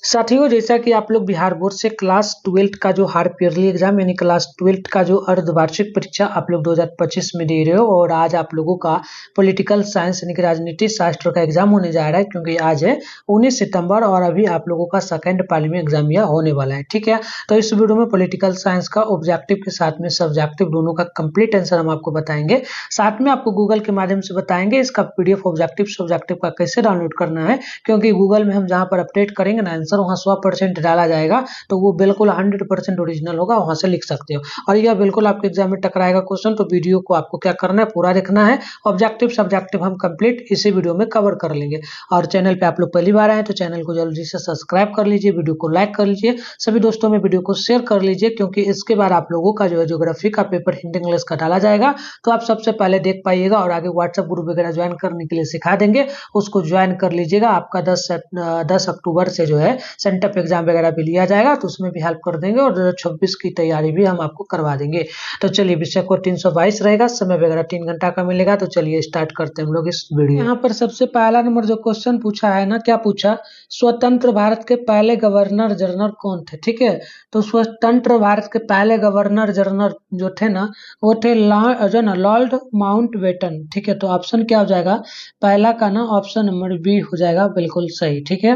साथियों, जैसा कि आप लोग बिहार बोर्ड से क्लास 12 का जो हाफ ईयरली एग्जाम यानी क्लास 12 का जो अर्धवार्षिक परीक्षा आप लोग 2025 में दे रहे हो और आज आप लोगों का पॉलिटिकल साइंस यानी कि राजनीति शास्त्र का एग्जाम होने जा रहा है, क्योंकि आज है 19 सितंबर और अभी आप लोगों का सेकंड पार्लियामेंट एग्जाम यह होने वाला है। ठीक है, तो इस वीडियो में पॉलिटिकल साइंस का ऑब्जेक्टिव के साथ में सब्जेक्टिव दोनों का कंप्लीट आंसर हम आपको बताएंगे। साथ में आपको गूगल के माध्यम से बताएंगे इसका पीडीएफ ऑब्जेक्टिव सब्जेक्टिव का कैसे डाउनलोड करना है, क्योंकि गूगल में हम जहां पर अपडेट करेंगे ना आंसर वहां 100% डाला जाएगा, तो वो बिल्कुल 100% ओरिजिनल होगा, वहां से लिख सकते हो। और यह बिल्कुल आपके एग्जाम में टकराएगा क्वेश्चन, तो वीडियो को आपको क्या करना है, पूरा देखना है। ऑब्जेक्टिव सब्जेक्टिव हम कंप्लीट इसी वीडियो में कवर कर लेंगे। और चैनल पे आप लोग पहली बार आए तो चैनल को जल्दी से सब्सक्राइब कर लीजिए, वीडियो को लाइक कर लीजिए, सभी दोस्तों में वीडियो को शेयर कर लीजिए, क्योंकि इसके बाद आप लोगों का जो है ज्योग्राफी का पेपर हिंदी इंग्लिश का डाला जाएगा, तो आप सबसे पहले देख पाइएगा। और आगे व्हाट्सएप ग्रुप वगैरह ज्वाइन करने के लिए सिखा देंगे, उसको ज्वाइन कर लीजिएगा। आपका 10 अक्टूबर से जो है सेंटअप एग्जाम वगैरह भी लिया जाएगा, तो उसमें भी हेल्प कर देंगे और 2026 की तैयारी भी हम आपको करवा देंगे। तो चलिए, विषय को 322 रहेगा, समय वगैरह 3 घंटा का मिलेगा। तो चलिए स्टार्ट करते हैं हम लोग इस वीडियो। यहाँ पर सबसे पहला नंबर जो क्वेश्चन पूछा है ना, क्या पूछा, स्वतंत्र भारत के पहले गवर्नर जनरल कौन थे। ठीक है, तो स्वतंत्र भारत के पहले गवर्नर जनरल जो थे ना, वो थे लॉर्ड माउंटबेटन। ठीक है, तो ऑप्शन क्या हो जाएगा, पहला का ना ऑप्शन नंबर बी हो जाएगा, बिल्कुल सही। ठीक है,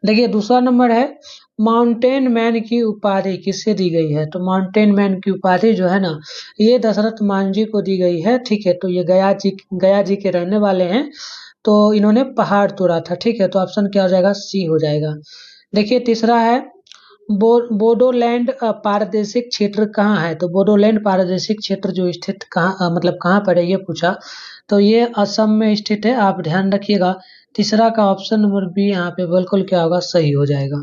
देखिए दूसरा नंबर है, माउंटेन मैन की उपाधि किससे दी गई है। तो माउंटेन मैन की उपाधि जो है ना, ये दशरथ मान जी को दी गई है। ठीक है, तो ये गया जी के रहने वाले हैं, तो इन्होंने पहाड़ तोड़ा था। ठीक है, तो ऑप्शन क्या हो जाएगा, सी हो जाएगा। देखिए तीसरा है, बोडोलैंड पारदेशिक क्षेत्र कहाँ है। तो बोडोलैंड पारदेशिक क्षेत्र जो स्थित कहाँ मतलब कहाँ पर है, ये पूछा, तो ये असम में स्थित है, आप ध्यान रखिएगा। तीसरा का ऑप्शन नंबर बी यहाँ पे बिल्कुल क्या होगा, सही हो जाएगा।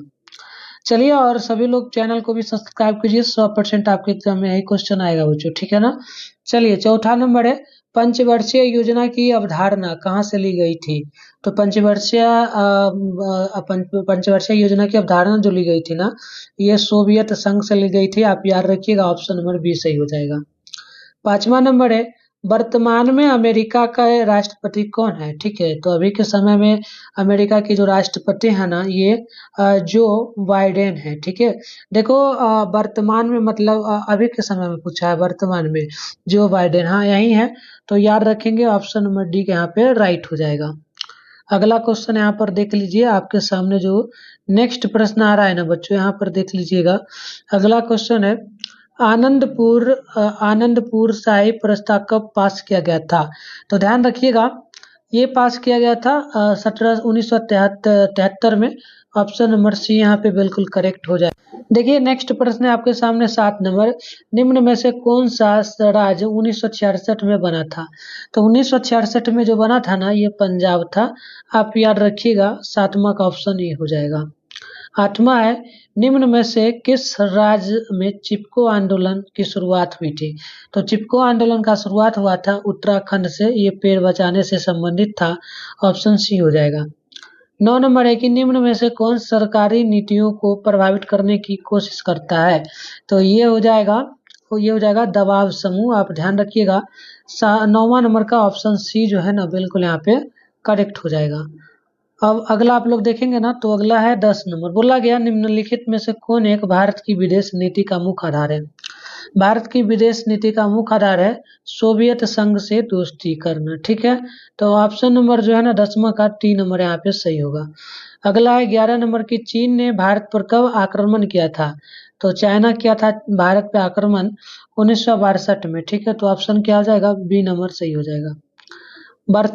चलिए, और सभी लोग चैनल को भी सब्सक्राइब कीजिए, 100% आपके एग्जाम में यही क्वेश्चन आएगा बच्चों। ठीक है ना, चलिए चौथा नंबर है, पंचवर्षीय योजना की अवधारणा कहाँ से ली गई थी। तो पंचवर्षीय योजना की अवधारणा जो ली गई थी ना, ये सोवियत संघ से ली गई थी, आप याद रखिएगा, ऑप्शन नंबर बी सही हो जाएगा। पांचवा नंबर है, वर्तमान में अमेरिका का राष्ट्रपति कौन है। ठीक है, तो अभी के समय में अमेरिका के जो राष्ट्रपति है ना, ये जो बाइडेन है। ठीक है, देखो वर्तमान में मतलब अभी के समय में पूछा है, वर्तमान में जो बाइडेन, हाँ यही है, तो याद रखेंगे, ऑप्शन नंबर डी के यहाँ पे राइट हो जाएगा। अगला क्वेश्चन यहाँ पर देख लीजिए, आपके सामने जो नेक्स्ट प्रश्न आ रहा है ना बच्चों, यहाँ पर देख लीजिएगा। अगला क्वेश्चन है, आनंदपुर साहिब प्रस्ताव कब पास किया गया था। तो ध्यान रखिएगा, ये पास किया गया था 1973 में, ऑप्शन नंबर सी यहाँ पे बिल्कुल करेक्ट हो जाए। देखिए नेक्स्ट प्रश्न है आपके सामने 7 नंबर, निम्न में से कौन सा राज्य 1966 में बना था। तो 1966 में जो बना था ना, ये पंजाब था, आप याद रखिएगा, 7वां का ऑप्शन ये हो जाएगा। 8वां है, निम्न में से किस राज्य में चिपको आंदोलन की शुरुआत हुई थी। तो चिपको आंदोलन का शुरुआत हुआ था उत्तराखंड से, ये पेड़ बचाने से संबंधित था, ऑप्शन सी हो जाएगा। 9 नंबर है कि निम्न में से कौन सरकारी नीतियों को प्रभावित करने की कोशिश करता है। तो ये हो जाएगा दबाव समूह, आप ध्यान रखिएगा। 9वां नंबर का ऑप्शन सी जो है ना, बिल्कुल यहाँ पे करेक्ट हो जाएगा। अब अगला आप लोग देखेंगे ना, तो अगला है 10 नंबर, बोला गया निम्नलिखित में से कौन एक भारत की विदेश नीति का मुख्य आधार है। भारत की विदेश नीति का मुख्य आधार है सोवियत संघ से दोस्ती करना। ठीक है, तो ऑप्शन नंबर जो है ना 10वां का 3 नंबर यहाँ पे सही होगा। अगला है 11 नंबर की, चीन ने भारत पर कब आक्रमण किया था। तो चाइना किया था भारत पे आक्रमण 1962 में। ठीक है, तो ऑप्शन क्या हो जाएगा, बी नंबर सही हो जाएगा।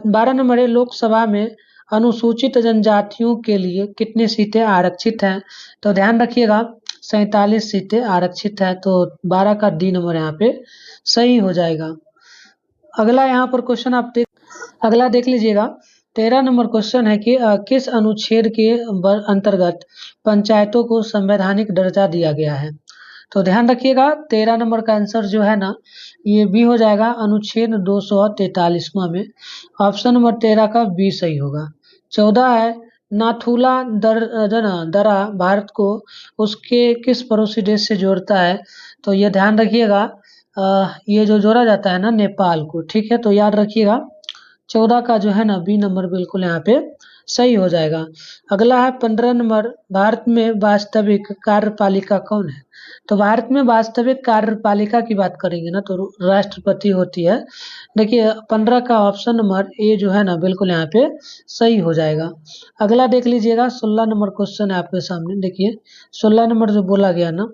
12 नंबर है, लोकसभा में अनुसूचित जनजातियों के लिए कितनी सीटें आरक्षित हैं। तो ध्यान रखिएगा, 47 सीटें आरक्षित है, तो 12 का डी नंबर यहाँ पे सही हो जाएगा। अगला यहाँ पर क्वेश्चन अगला देख लीजिएगा, 13 नंबर क्वेश्चन है कि किस अनुच्छेद के अंतर्गत पंचायतों को संवैधानिक दर्जा दिया गया है। तो ध्यान रखिएगा, 13 नंबर का आंसर जो है ना, ये बी हो जाएगा, अनुच्छेद 243वां में, ऑप्शन नंबर 13 का बी सही होगा। 14 है, नाथुला दरा भारत को उसके किस पड़ोसी देश से जोड़ता है। तो ये ध्यान रखिएगा, ये जो जोड़ा जाता है ना, नेपाल को। ठीक है, तो याद रखिएगा, 14 का जो है ना बी नंबर बिल्कुल यहाँ पे सही हो जाएगा। अगला है 15 नंबर, भारत में वास्तविक कार्यपालिका कौन है? तो भारत में वास्तविक कार्यपालिका की बात करेंगे ना तो राष्ट्रपति होती है। देखिए 15 का ऑप्शन नंबर ए जो है ना बिल्कुल यहाँ पे सही हो जाएगा। अगला देख लीजिएगा 16 नंबर क्वेश्चन है आपके सामने। देखिए 16 नंबर जो बोला गया ना,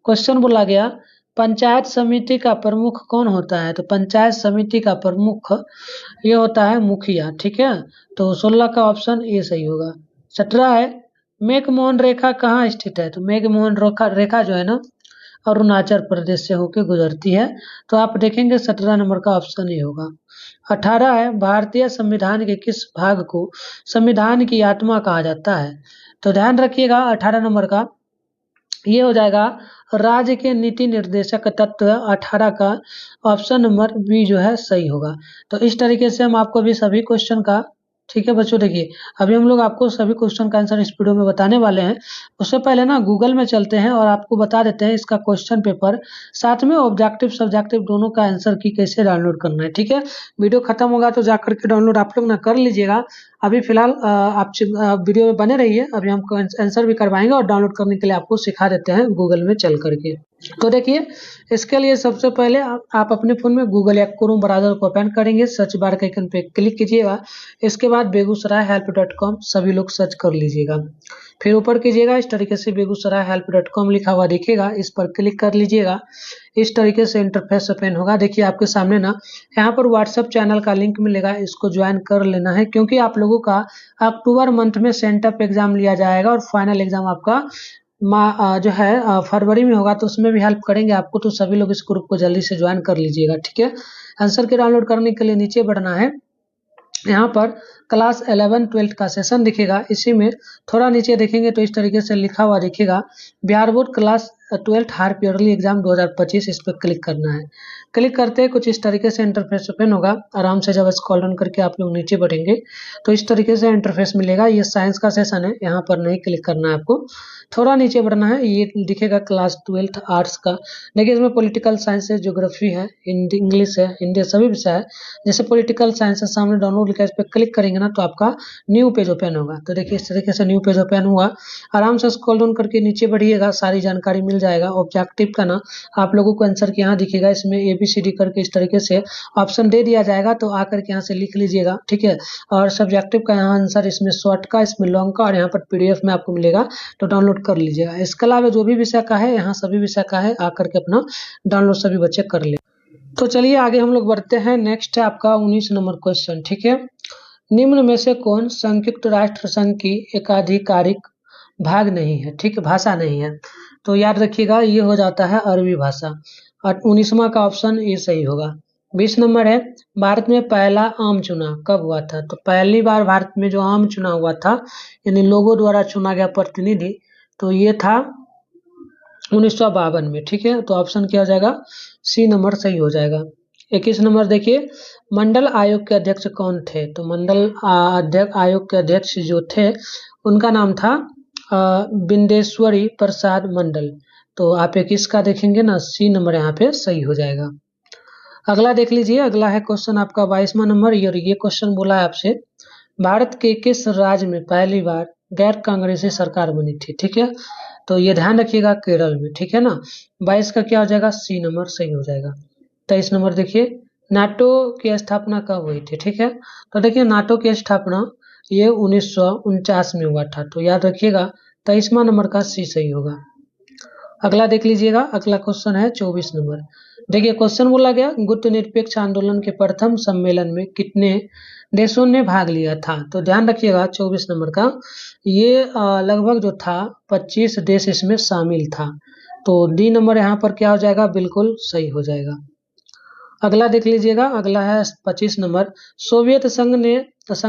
क्वेश्चन बोला गया पंचायत समिति का प्रमुख कौन होता है? तो पंचायत समिति का प्रमुख ये होता है मुखिया, ठीक है। तो 16 का ऑप्शन ए सही होगा। 17 है मेघमोहन रेखा कहाँ स्थित है? तो मेघमोहन रेखा जो है ना अरुणाचल प्रदेश से होकर गुजरती है। तो आप देखेंगे 17 नंबर का ऑप्शन ए होगा। 18 है भारतीय संविधान के किस भाग को संविधान की आत्मा कहा जाता है? तो ध्यान रखिएगा 18 नंबर का ये हो जाएगा राज्य के नीति निर्देशक तत्व। 18 का ऑप्शन नंबर बी जो है सही होगा। तो इस तरीके से हम आपको भी सभी क्वेश्चन का, ठीक है बच्चों, देखिए अभी हम लोग आपको सभी क्वेश्चन का आंसर इस वीडियो में बताने वाले हैं। उससे पहले ना गूगल में चलते हैं और आपको बता देते हैं इसका क्वेश्चन पेपर, साथ में ऑब्जेक्टिव सब्जेक्टिव दोनों का आंसर की कैसे डाउनलोड करना है, ठीक है। वीडियो खत्म होगा तो जाकर के डाउनलोड आप लोग ना कर लीजिएगा। अभी फिलहाल आप वीडियो में बने रहिए, अभी हम आंसर भी करवाएंगे और डाउनलोड करने के लिए आपको सिखा देते हैं गूगल में चल करके। तो देखिए इसके लिए सबसे पहले आप अपने फोन में गूगल या क्रोम ब्राउजर को ओपन करेंगे, सर्च बार के आइकन पे क्लिक कीजिएगा। इसके बाद बेगूसराय हेल्प.com सभी लोग सर्च कर लीजिएगा। फिर ऊपर कीजिएगा, इस तरीके से बेगूसराय हेल्प.com लिखा हुआ दिखेगा, इस पर क्लिक कर लीजिएगा। इस तरीके से इंटरफेस ओपन होगा। देखिए आपके सामने ना यहाँ पर व्हाट्सएप चैनल का लिंक मिलेगा, इसको ज्वाइन कर लेना है क्योंकि आप लोगों का अक्टूबर मंथ में सेंटअप एग्जाम लिया जाएगा और फाइनल एग्जाम आपका जो है फरवरी में होगा, तो उसमें भी हेल्प करेंगे आपको। तो सभी लोग इस ग्रुप को जल्दी से ज्वाइन कर लीजिएगा, ठीक है। आंसर के डाउनलोड करने के लिए नीचे बढ़ना है, यहाँ पर क्लास 11-12 का सेशन दिखेगा। इसी में थोड़ा नीचे देखेंगे तो इस तरीके से लिखा हुआ दिखेगा Bihar board class 12 harp yearly exam 2025, इस पर क्लिक करना है। क्लिक करते कुछ इस तरीके से इंटरफेस ओपन होगा। आराम से जब स्क्रॉल डाउन करके आप लोग नीचे बढ़ेंगे तो इस तरीके से इंटरफेस मिलेगा। ये साइंस का सेशन है, यहाँ पर नहीं क्लिक करना है आपको, थोड़ा नीचे बढ़ना है। ये दिखेगा क्लास 12 आर्ट्स का। देखिए इसमें पॉलिटिकल साइंस है, ज्योग्राफी है, हिंदी इंग्लिश है, हिंदी सभी विषय है। जैसे पॉलिटिकल साइंस है सामने डाउनलोड लिखा है, इस पर क्लिक करेंगे ना तो आपका न्यू पेज ओपन होगा। तो देखिए इस तरीके से न्यू पेज ओपन हुआ। आराम से स्क्रॉल डाउन करके नीचे बढ़िएगा, सारी जानकारी मिल जाएगा। ऑब्जेक्टिव का ना आप लोगों को आंसर यहाँ दिखेगा, इसमें ABCD करके इस तरीके से ऑप्शन दे दिया जाएगा, तो आकर के यहाँ से लिख लीजिएगा, ठीक है। और सब्जेक्टिव का यहाँ आंसर इसमें शॉर्ट का, इसमें लॉन्ग का और यहाँ पर PDF में आपको मिलेगा, तो डाउनलोड कर लीजिएगा। इसके अलावा जो भी विषय का है यहाँ सभी विषय का है, आकर के अपना डाउनलोड सभी बच्चे कर ले। तो चलिए आगे हम लोग बढ़ते हैं। नेक्स्ट है आपका 19 नंबर क्वेश्चन, ठीक है। निम्न में से कौन संयुक्त राष्ट्र संघ की एकाधिकारिक भाग नहीं है, ठीक है, भाषा नहीं है? तो याद रखिएगा ये हो जाता है अरबी भाषा। और 19वां का ऑप्शन ये सही होगा। 20 नंबर है भारत में पहला आम चुनाव कब हुआ था? तो पहली बार भारत में जो आम चुनाव हुआ था, यानी लोगों द्वारा चुना गया प्रतिनिधि, तो ये था 1952 में, ठीक है। तो ऑप्शन क्या हो जाएगा? C नंबर सही हो जाएगा। 21 नंबर देखिए मंडल आयोग के अध्यक्ष कौन थे? तो मंडल आयोग के अध्यक्ष जो थे उनका नाम था बिंदेश्वरी प्रसाद मंडल। तो आप 21 का देखेंगे ना, C नंबर यहाँ पे सही हो जाएगा। अगला देख लीजिए, अगला है क्वेश्चन आपका 22वां नंबर। ये क्वेश्चन बोला है आपसे भारत के किस राज्य में पहली बार गैर कांग्रेसी सरकार बनी थी, ठीक है। तो ये ध्यान रखिएगा केरल में, ठीक है ना। 22 का क्या हो जाएगा? C नंबर सही हो जाएगा। 23 नंबर देखिए नाटो की स्थापना कब हुई थी, ठीक है। तो देखिए नाटो की स्थापना ये 1949 में हुआ था। तो याद रखिएगा 23वां नंबर का C सही होगा। अगला देख लीजिएगा, अगला क्वेश्चन है 24 नंबर। देखिए क्वेश्चन बोला गया गुप्त निरपेक्ष आंदोलन के प्रथम सम्मेलन में कितने देशों ने भाग लिया था? तो ध्यान रखिएगा 24 नंबर का ये लगभग जो था 25 देश इसमें शामिल था। तो D नंबर यहाँ पर क्या हो जाएगा? बिल्कुल सही हो जाएगा। अगला देख लीजिएगा, अगला है 25 नंबर। सोवियत संघ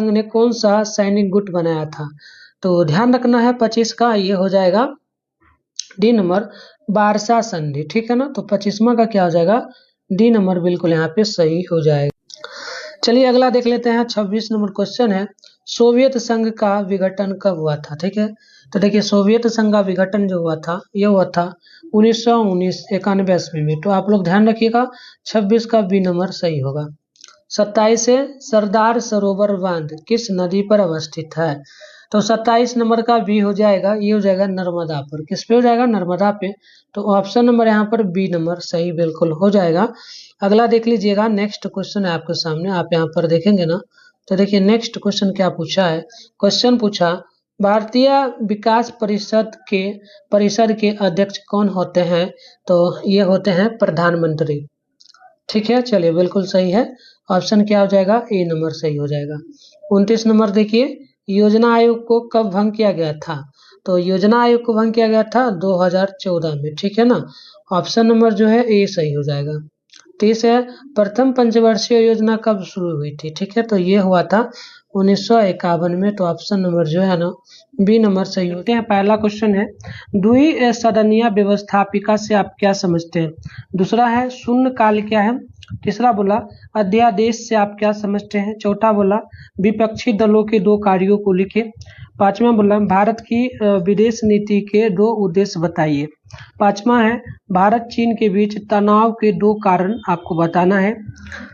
ने कौन सा सैनिक गुट बनाया था? तो ध्यान रखना है 25 का ये हो जाएगा D नंबर वारसा संधि, ठीक है ना। तो 25वां का क्या हो जाएगा? D नंबर बिल्कुल यहाँ पे सही हो जाएगा। चलिए अगला देख लेते हैं 26 नंबर क्वेश्चन है सोवियत संघ का विघटन कब हुआ था, ठीक है। तो देखिए सोवियत संघ का विघटन जो हुआ था ये हुआ था 1991 में। तो आप लोग ध्यान रखिएगा 26 का B नंबर सही होगा। 27 है सरदार सरोवर बांध किस नदी पर अवस्थित है? तो 27 नंबर का बी हो जाएगा, ये हो जाएगा नर्मदा पर। किस पे हो जाएगा? नर्मदा पे। तो ऑप्शन नंबर यहाँ पर बी नंबर सही बिल्कुल हो जाएगा। अगला देख लीजिएगा, नेक्स्ट क्वेश्चन है आपके सामने, आप यहाँ पर देखेंगे ना, तो देखिए नेक्स्ट क्वेश्चन क्या पूछा है। क्वेश्चन पूछा भारतीय विकास परिषद के अध्यक्ष कौन होते हैं? तो ये होते हैं प्रधानमंत्री। ठीक है, चलिए बिल्कुल सही है। ऑप्शन क्या हो जाएगा? ए नंबर सही हो जाएगा। 29 नंबर देखिए, योजना आयोग को कब भंग किया गया था? तो योजना आयोग को भंग किया गया था 2014 में। ठीक है ना, ऑप्शन नंबर जो है ए सही हो जाएगा। 30 है प्रथम पंचवर्षीय योजना कब शुरू हुई थी? ठीक है, तो ये हुआ था 1951 में। तो ऑप्शन नंबर जो है ना बी नंबर सही होते हैं। पहला क्वेश्चन है द्विसदनीय व्यवस्थापिका से आप क्या समझते हैं? दूसरा है शून्य काल क्या है? तीसरा बोला अध्यादेश से आप क्या समझते हैं? चौथा बोला विपक्षी दलों के 2 कार्यों को लिखे। पांचवा बोला भारत की विदेश नीति के 2 उद्देश्य बताइए। पांचवा है भारत चीन के बीच तनाव के 2 कारण आपको बताना है।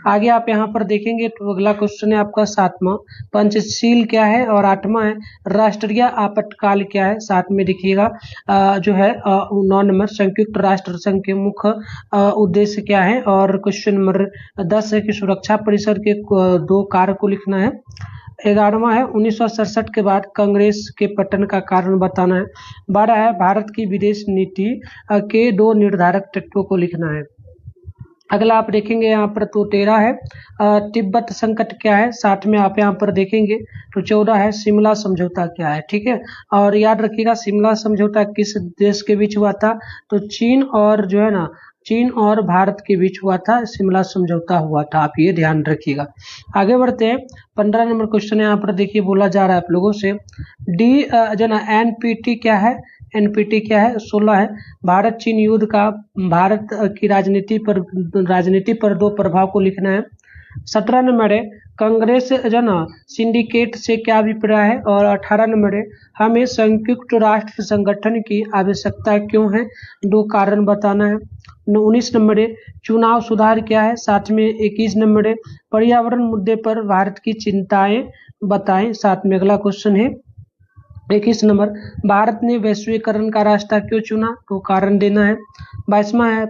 आगे आप यहाँ पर देखेंगे तो अगला क्वेश्चन है आपका 7वां पंचशील क्या है, और 8वां है राष्ट्रीय आपातकाल क्या है। साथ में देखिएगा जो है 9 नंबर संयुक्त राष्ट्र संघ के मुख्य उद्देश्य क्या है, और क्वेश्चन नंबर 10 है कि सुरक्षा परिषद के 2 कार्य को लिखना है। 11वां है 1967 के बाद कांग्रेस के पतन का कारण बताना है। 12 है भारत की विदेश नीति के 2 निर्धारक तत्वों को लिखना है। अगला आप देखेंगे यहाँ पर तो 13 है तिब्बत संकट क्या है। साथ में आप यहाँ पर देखेंगे तो 14 है शिमला समझौता क्या है। ठीक है, और याद रखिएगा शिमला समझौता किस देश के बीच हुआ था? तो चीन और जो है ना चीन और भारत के बीच हुआ था, शिमला समझौता हुआ था, आप ये ध्यान रखिएगा। आगे बढ़ते हैं, 15 नंबर क्वेश्चन यहाँ पर देखिए बोला जा रहा है आप लोगों से डी जो ना एनपीटी क्या है? एनपीटी क्या है? 16 है भारत चीन युद्ध का भारत की राजनीति पर 2 प्रभाव को लिखना है। 17 नंबर है कांग्रेस जो ना सिंडिकेट से क्या अभिप्राय है, और 18 नंबर है हमें संयुक्त राष्ट्र संगठन की आवश्यकता क्यों है? 2 कारण बताना है। 19 नंबर है चुनाव सुधार क्या है। साथ में 21 नंबर है पर्यावरण मुद्दे पर भारत की चिंताएं बताएं। साथ में अगला क्वेश्चन है 21 नंबर भारत ने वैश्वीकरण का रास्ता क्यों चुना? तो कारण देना है। 22वां है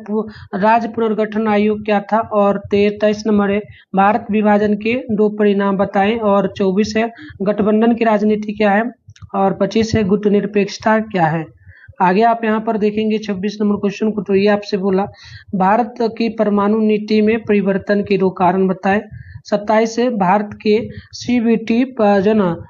राज्य पुनर्गठन आयोग क्या था, और 23 नंबर है भारत विभाजन के 2 परिणाम बताएं, और 24 है गठबंधन की राजनीति क्या है, और 25 है गुटनिरपेक्षता क्या है। आगे आप यहाँ पर देखेंगे 26 नंबर क्वेश्चन को, तो ये आपसे बोला भारत की परमाणु नीति में परिवर्तन के 2 कारण बताएं। 27 है भारत के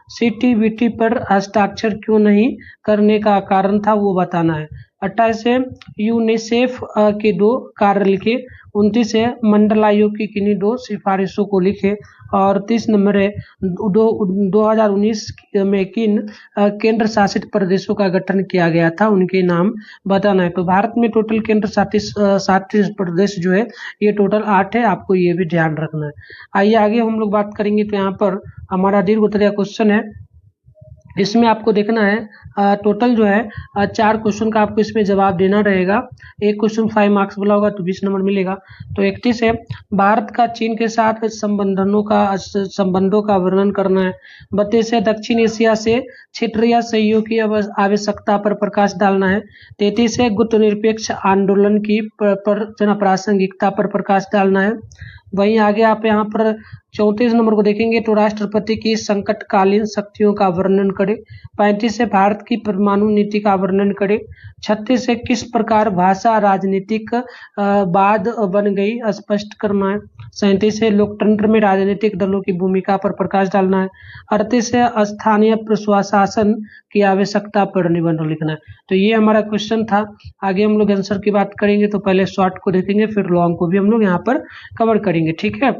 सीटीबीटी पर हस्ताक्षर क्यों नहीं करने का कारण था, वो बताना है। 28 है यूनिसेफ के 2 कार्य लिखे। 29 है मंडल आयोग की किन्हीं 2 सिफारिशों को लिखे, और 30 नंबर है 2019 में किन केंद्र शासित प्रदेशों का गठन किया गया था, उनके नाम बताना है। तो भारत में टोटल केंद्र शासित प्रदेश जो है ये टोटल 8 है, आपको ये भी ध्यान रखना है। आइए आगे हम लोग बात करेंगे, तो यहाँ पर हमारा दीर्घ उत्तरीय क्वेश्चन है, इसमें आपको देखना है टोटल जो है 4 क्वेश्चन का आपको इसमें जवाब देना रहेगा। एक क्वेश्चन 5 मार्क्स वाला होगा तो 20 नंबर मिलेगा। तो 31 है भारत का चीन के साथ संबंधों का वर्णन करना है। 32 है दक्षिण एशिया से क्षेत्रीय सहयोग की आवश्यकता पर प्रकाश डालना है। 33 है गुटनिरपेक्ष आंदोलन की प्रासंगिकता पर प्रकाश डालना है। वहीं आगे आप यहाँ पर 34 नंबर को देखेंगे तो राष्ट्रपति की संकटकालीन शक्तियों का वर्णन करें। 35 है भारत की परमाणु नीति का वर्णन करें। 36 है किस प्रकार भाषा राजनीतिक बाद बन गई, स्पष्ट करना है। 37 है लोकतंत्र में राजनीतिक दलों की भूमिका पर प्रकाश डालना है। 38 है स्थानीय प्रशासन की आवश्यकता पर निबंध लिखना है। तो ये हमारा क्वेश्चन था। आगे हम लोग आंसर की बात करेंगे, तो पहले शॉर्ट को देखेंगे फिर लॉन्ग को भी हम लोग यहाँ पर कवर करेंगे, ठीक है।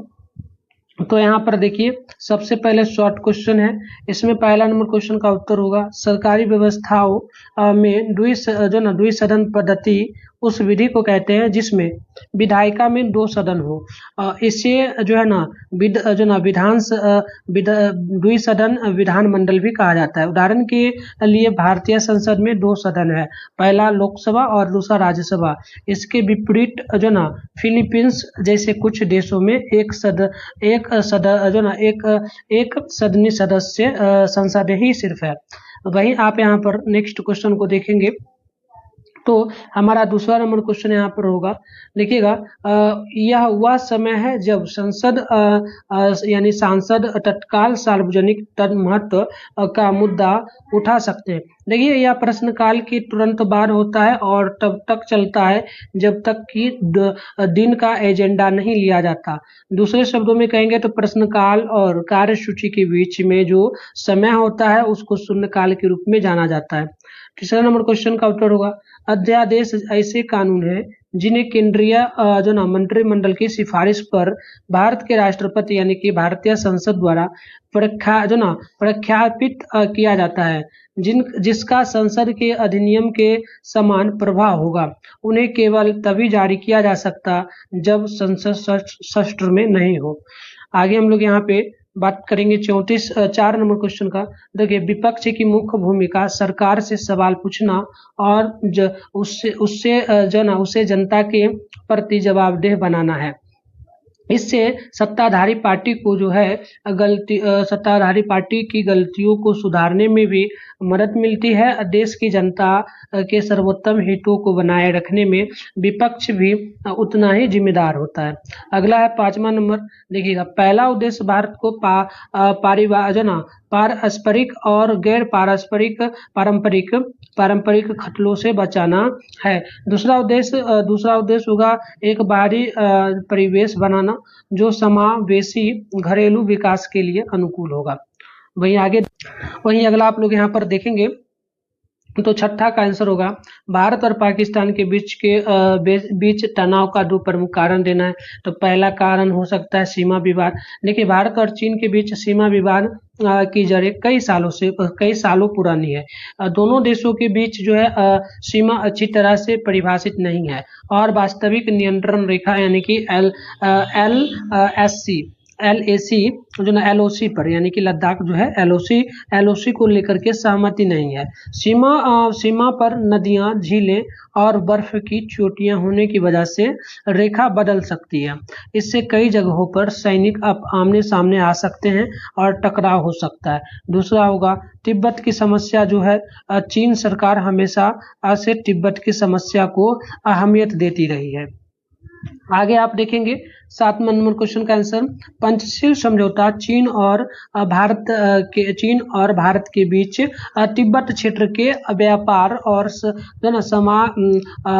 तो यहाँ पर देखिए सबसे पहले शॉर्ट क्वेश्चन है, इसमें पहला नंबर क्वेश्चन का उत्तर होगा सरकारी व्यवस्थाओं में द्विसदन पद्धति उस विधि को कहते हैं जिसमें विधायिका में 2 सदन हो। इसे जो है ना द्विसदन विधानमंडल भी कहा जाता है। उदाहरण के लिए भारतीय संसद में 2 सदन है, पहला लोकसभा और दूसरा राज्यसभा। इसके विपरीत जो ना फिलीपींस जैसे कुछ देशों में एक सदनी सदस्य संसद ही सिर्फ है। वहीं आप यहाँ पर नेक्स्ट क्वेश्चन को देखेंगे तो हमारा दूसरा नंबर क्वेश्चन यहाँ पर होगा, देखिएगा, यह वह समय है जब संसद यानी सांसद तत्काल सार्वजनिक महत्व का मुद्दा उठा सकते हैं। देखिए, यह प्रश्नकाल के तुरंत बाद होता है और तब तक चलता है जब तक कि दिन का एजेंडा नहीं लिया जाता। दूसरे शब्दों में कहेंगे तो प्रश्नकाल और कार्यसूची के बीच में जो समय होता है उसको शून्यकाल के रूप में जाना जाता है। तीसरा नंबर क्वेश्चन का उत्तर होगा, अध्यादेश ऐसे कानून हैं जिन्हें केंद्रीय मंत्रिमंडल की सिफारिश पर भारत के राष्ट्रपति यानी कि भारतीय संसद द्वारा प्रख्यापित किया जाता है, जिसका संसद के अधिनियम के समान प्रभाव होगा। उन्हें केवल तभी जारी किया जा सकता जब संसद सत्र में नहीं हो। आगे हम लोग यहाँ पे बात करेंगे 4 नंबर क्वेश्चन का। देखिए, विपक्ष की मुख्य भूमिका सरकार से सवाल पूछना और उससे जनता के प्रति जवाबदेह बनाना है। इससे सत्ताधारी पार्टी को जो है सत्ताधारी पार्टी की गलतियों को सुधारने में भी मदद मिलती है। देश की जनता के सर्वोत्तम हितों को बनाए रखने में विपक्ष भी उतना ही जिम्मेदार होता है। अगला है 5वां नंबर। देखिएगा, पहला उद्देश्य भारत को पारस्परिक और गैर पारंपरिक खतरों से बचाना है। दूसरा उद्देश्य होगा एक बाहरी परिवेश बनाना जो समावेशी घरेलू विकास के लिए अनुकूल होगा। वहीं अगला आप लोग यहाँ पर देखेंगे तो छठा का आंसर होगा, भारत और पाकिस्तान के बीच तनाव का 2 प्रमुख कारण देना है। तो पहला कारण हो सकता है सीमा विवाद। देखिए, भारत और चीन के बीच सीमा विवाद की जड़ें कई सालों पुरानी है। दोनों देशों के बीच जो है सीमा अच्छी तरह से परिभाषित नहीं है और वास्तविक नियंत्रण रेखा यानी कि LAC जो ना LOC पर यानी कि लद्दाख जो है LOC को लेकर के सहमति नहीं है। सीमा पर नदियां, झीलें और बर्फ की चोटियां होने की वजह से रेखा बदल सकती है। इससे कई जगहों पर सैनिक आमने सामने आ सकते हैं और टकराव हो सकता है। दूसरा होगा तिब्बत की समस्या जो है, चीन सरकार हमेशा से तिब्बत की समस्या को अहमियत देती रही है। आगे आप देखेंगे 7वां नंबर क्वेश्चन का आंसर, पंचशील समझौता चीन और भारत के बीच तिब्बत क्षेत्र के व्यापार और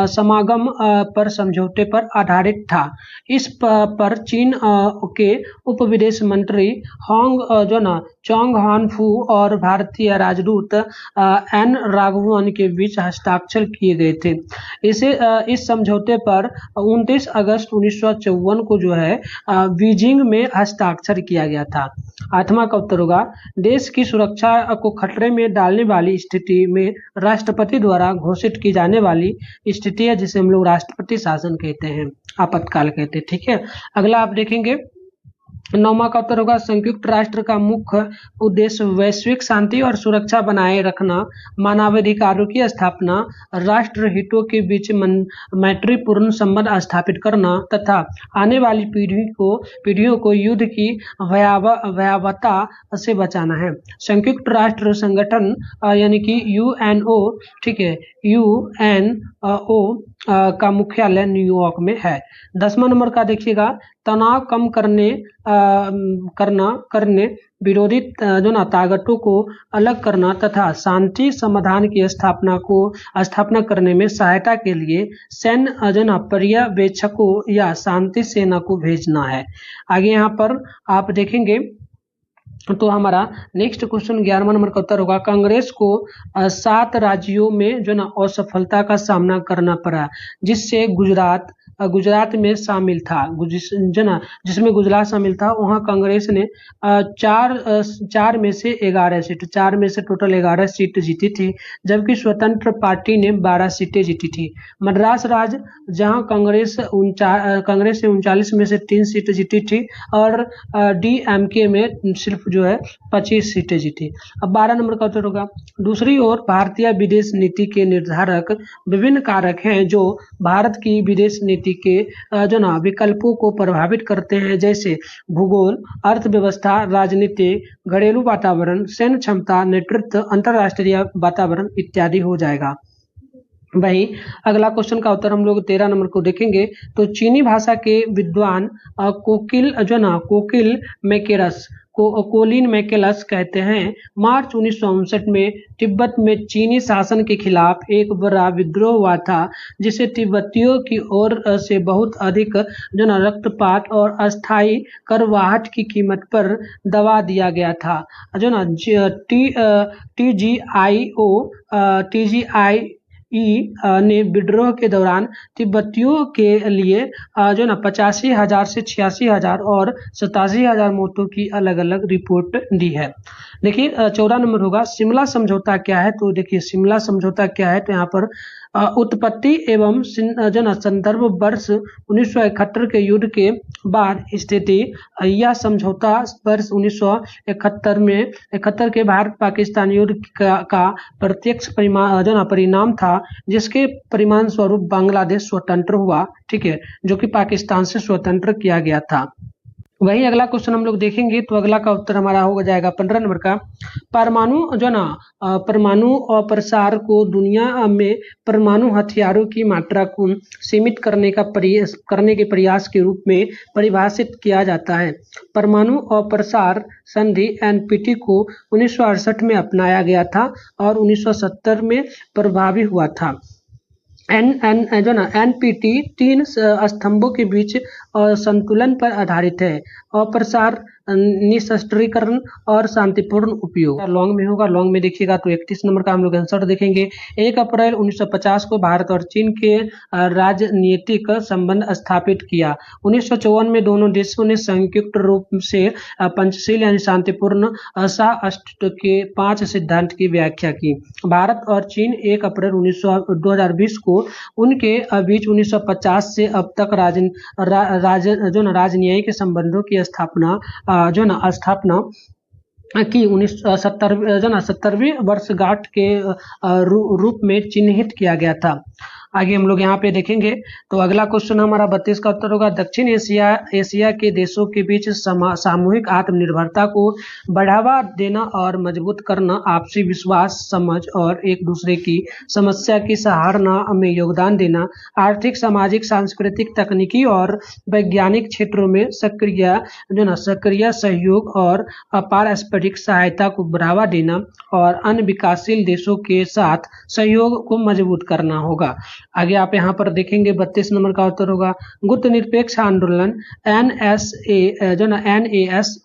समागम पर समझौते पर आधारित था। इस पर चीन के उप विदेश मंत्री चोंग हानफू और भारतीय राजदूत एन राघवन के बीच हस्ताक्षर किए गए थे। इस समझौते पर 29 अगस्त 1954 को जो है बीजिंग में हस्ताक्षर किया गया था। 8वां का उत्तर होगा, देश की सुरक्षा को खतरे में डालने वाली स्थिति में राष्ट्रपति द्वारा घोषित की जाने वाली स्थिति है जिसे हम लोग राष्ट्रपति शासन कहते हैं, आपातकाल कहते हैं। ठीक है, अगला आप देखेंगे 9वां का उत्तर होगा, संयुक्त राष्ट्र का मुख्य उद्देश्य वैश्विक शांति और सुरक्षा बनाए रखना, मानवाधिकारों की स्थापना, राष्ट्र हितों के बीच मैत्रीपूर्ण संबंध स्थापित करना तथा आने वाली पीढ़ियों को युद्ध की भयावहता से बचाना है। संयुक्त राष्ट्र संगठन यानी कि UNO, ठीक है, UNO का मुख्यालय न्यूयॉर्क में है। 10वां नंबर का देखिएगा, तनाव कम करने विरोधी ताकतों को अलग करना तथा शांति समाधान की स्थापना करने में सहायता के लिए सैन्य पर्यवेक्षकों या शांति सेना को भेजना है। आगे यहाँ पर आप देखेंगे तो हमारा नेक्स्ट क्वेश्चन 11वां नंबर का उत्तर होगा, कांग्रेस को 7 राज्यों में जो ना असफलता का सामना करना पड़ा, जिससे गुजरात में शामिल था, जो ना जिसमें गुजरात शामिल था, वहां कांग्रेस ने 4 में से 11 सीट, 4 में से टोटल 11 सीट जीती थी, जबकि स्वतंत्र पार्टी ने 12 सीटें जीती थी। मद्रास राज्य, जहां कांग्रेस ने 39 में से 3 सीट जीती थी, और DMK में सिर्फ जो है 25 सीटें जीती। अब 12 नंबर का उत्तर होगा, दूसरी ओर भारतीय विदेश नीति के निर्धारक विभिन्न कारक हैं जो भारत की विदेश नीति के जो ना विकल्पों को प्रभावित करते हैं, जैसे भूगोल, अर्थव्यवस्था, राजनीति, घरेलू वातावरण, सैन्य क्षमता, नेतृत्व, अंतरराष्ट्रीय वातावरण इत्यादि हो जाएगा। वही अगला क्वेश्चन का उत्तर हम लोग 13 नंबर को देखेंगे, तो चीनी भाषा के विद्वान कोकिल मैकेरस कोलिन मैकेलस कहते हैं, मार्च 1959 में तिब्बत में चीनी शासन के खिलाफ एक बड़ा विद्रोह हुआ था, जिसे तिब्बतियों की ओर से बहुत अधिक रक्तपात और अस्थायी करवाहट की कीमत पर दबा दिया गया था। TGI ने विद्रोह के दौरान तिब्बतियों के लिए 85,000 से 86,000 और 87,000 मौतों की अलग अलग रिपोर्ट दी है। देखिए 14 नंबर होगा, शिमला समझौता क्या है। तो देखिए शिमला समझौता क्या है, तो यहाँ पर उत्पत्ति एवं संदर्भ वर्ष 1971 के युद्ध के बाद स्थिति। यह समझौता वर्ष 1971 के भारत पाकिस्तान युद्ध का प्रत्यक्ष परिणाम था, जिसके परिणाम स्वरूप बांग्लादेश स्वतंत्र हुआ, ठीक है, जो कि पाकिस्तान से स्वतंत्र किया गया था। वही अगला क्वेश्चन हम लोग देखेंगे, तो अगला का उत्तर हमारा हो जाएगा 15 नंबर का, परमाणु और प्रसार को दुनिया में परमाणु हथियारों की मात्रा को सीमित करने के प्रयास के रूप में परिभाषित किया जाता है। परमाणु और प्रसार संधि NPT को 1968 में अपनाया गया था और 1970 में प्रभावी हुआ था। NPT 3 स्तंभों के बीच संतुलन पर आधारित है, अप्रसार, निशस्त्रीकरण और शांतिपूर्ण उपयोग। लॉन्ग में होगा, लॉन्ग में देखिएगा तो 31 नंबर का हम लोग आंसर देखेंगे। 1 अप्रैल 1950 को भारत और चीन के राजनीतिक संबंध स्थापित किया। 1954 में दोनों देशों ने संयुक्त रूप से पंचशील यानी शांतिपूर्ण सह-अस्तित्व के 5 सिद्धांत की व्याख्या की। भारत और चीन 1 अप्रैल 2020 को उनके बीच 1950 से अब तक राजनयिक संबंधों की स्थापना की 70वीं वर्षगांठ के रूप में चिन्हित किया गया था। आगे हम लोग यहाँ पे देखेंगे, तो अगला क्वेश्चन हमारा 32 का उत्तर होगा, दक्षिण एशिया के देशों के बीच सामूहिक आत्मनिर्भरता को बढ़ावा देना और मजबूत करना, आपसी विश्वास, समझ और एक दूसरे की समस्या की सराहना में योगदान देना, आर्थिक, सामाजिक, सांस्कृतिक, तकनीकी और वैज्ञानिक क्षेत्रों में सक्रिय सहयोग और पारस्परिक सहायता को बढ़ावा देना और अन्य विकासशील देशों के साथ सहयोग को मजबूत करना होगा। आगे आप यहाँ पर देखेंगे 32 नंबर का उत्तर होगा, गुप्त निरपेक्ष आंदोलन NAS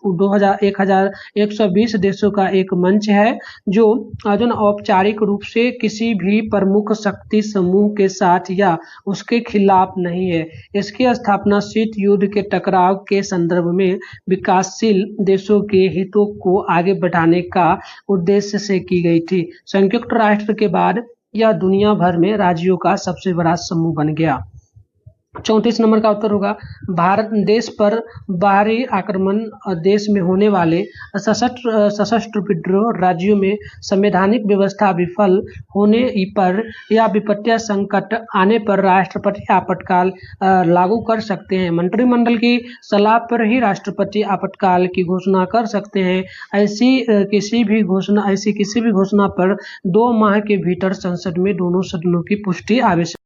1120 देशों का एक मंच है जो औपचारिक रूप से किसी भी प्रमुख शक्ति समूह के साथ या उसके खिलाफ नहीं है। इसकी स्थापना शीत युद्ध के टकराव के संदर्भ में विकासशील देशों के हितों को आगे बढ़ाने का उद्देश्य से की गई थी। संयुक्त राष्ट्र के बाद यह दुनिया भर में राज्यों का सबसे बड़ा समूह बन गया। 34 नंबर का उत्तर होगा, भारत देश पर बाहरी आक्रमण, देश में होने वाले सशस्त्र विद्रोह, राज्यों में संवैधानिक व्यवस्था विफल होने पर या विपत्तीय संकट आने पर राष्ट्रपति आपातकाल लागू कर सकते हैं। मंत्रिमंडल की सलाह पर ही राष्ट्रपति आपातकाल की घोषणा कर सकते हैं। ऐसी किसी भी घोषणा पर 2 माह के भीतर संसद में दोनों सदनों की पुष्टि आवश्यक।